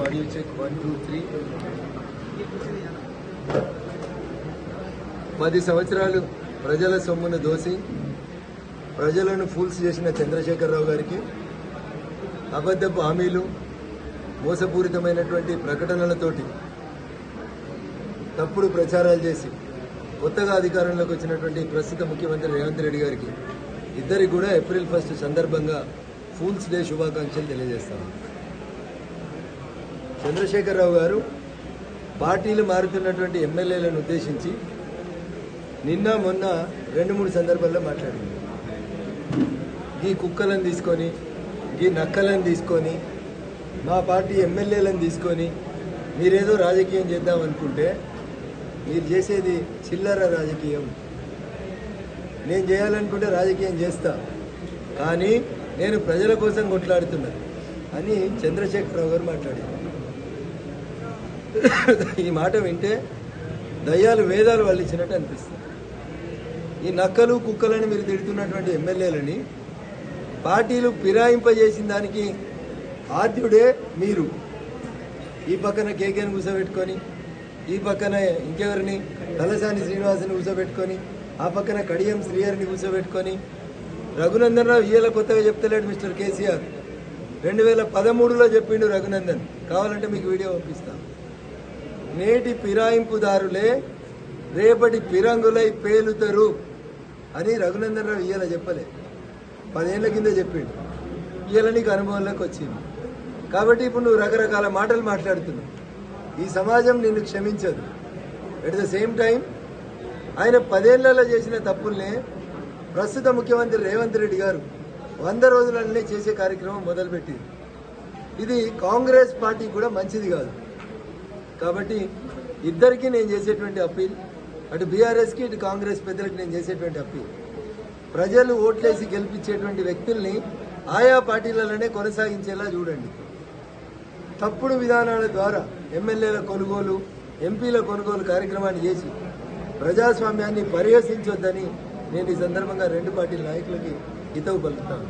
Audio check 1 2 3. 10 సంవత్సరాలు ప్రజల సొమ్మును దోసి ప్రజలను ఫూల్స్ చేసిన చంద్రశేఖరరావు గారికి అబద్ధపు హామీలు, మోసపూరితమైనటువంటి ప్రకటనలతోటి తప్పుడు ప్రచారాలు చేసి కొత్తగా అధికారంలోకి వచ్చినటువంటి ప్రస్తుత ముఖ్యమంత్రి రేవంత్ రెడ్డి గారికి ఇద్దరికి కూడా ఏప్రిల్ 1 సందర్భంగా ఫూల్స్ డే శుభాకాంక్షలు తెలియజేస్తాను. చంద్రశేఖరరావు గారు పార్టీలు మారుతున్నటువంటి ఎమ్మెల్యేలను ఉద్దేశించి నిన్న మొన్న 2-3 సందర్భాల్లో మాట్లాడింది. ఈ కుక్కలను తీసుకొని, ఈ నక్కలను తీసుకొని, మా పార్టీ ఎమ్మెల్యేలను తీసుకొని మీరేదో రాజకీయం చేద్దామనుకుంటే మీరు చేసేది చిల్లర రాజకీయం. నేను చేయాలనుకుంటే రాజకీయం చేస్తా, కానీ నేను ప్రజల కోసం కొట్లాడుతున్నా అని చంద్రశేఖరరావు గారు మాట్లాడారు. ఈ మాట వింటే దయ్యాలు వేదాలు వాళ్ళు ఇచ్చినట్టు అనిపిస్తుంది. ఈ నక్కలు కుక్కలని మీరు తిడుతున్నటువంటి ఎమ్మెల్యేలని పార్టీలు ఫిరాయింపజేసిన దానికి ఆద్యుడే మీరు. ఈ పక్కన కేకేని కూర్చోబెట్టుకొని, ఈ పక్కన ఇంకెవరిని తలసాని శ్రీనివాసుని కూర్చోబెట్టుకొని, ఆ పక్కన కడియం శ్రీహరిని కూర్చోబెట్టుకొని, రఘునందన్ రావు ఇయ్యాల కొత్తగా చెప్తలేడు మిస్టర్ కేసీఆర్. 2013లో చెప్పిండు రఘునందన్. కావాలంటే మీకు వీడియో పంపిస్తాను. నేటి ఫిరాయింపుదారులే రేపటి ఫిరంగులై పేలుతారు అని రఘునందన్ రావు ఇయ్యాల చెప్పలే, 10 ఏళ్ల కింద చెప్పిండు. ఇయ్యాల నీకు అనుభవంలోకి వచ్చింది కాబట్టి ఇప్పుడు నువ్వు రకరకాల మాటలు మాట్లాడుతున్నావు. ఈ సమాజం నిన్ను క్షమించదు. ఎట్ ద సేమ్ టైం ఆయన 10 ఏళ్లలో చేసిన తప్పుల్నే ప్రస్తుత ముఖ్యమంత్రి రేవంత్ రెడ్డి గారు 100 రోజులనే చేసే కార్యక్రమం మొదలుపెట్టింది. ఇది కాంగ్రెస్ పార్టీకి కూడా మంచిది కాదు. కాబట్టి ఇద్దరికీ నేను చేసేటువంటి అప్పీల్, అటు బీఆర్ఎస్కి ఇటు కాంగ్రెస్ పెద్దలకి నేను చేసేటువంటి అప్పీల్, ప్రజలు ఓట్లేసి గెలిపించేటువంటి వ్యక్తుల్ని ఆయా పార్టీలలోనే కొనసాగించేలా చూడండి. తప్పుడు విధానాల ద్వారా ఎమ్మెల్యేల కొనుగోలు, ఎంపీల కొనుగోలు కార్యక్రమాన్ని చేసి ప్రజాస్వామ్యాన్ని పరిహసించొద్దని నేను ఈ సందర్భంగా 2 పార్టీల నాయకులకి హితవు పలుకుతాను.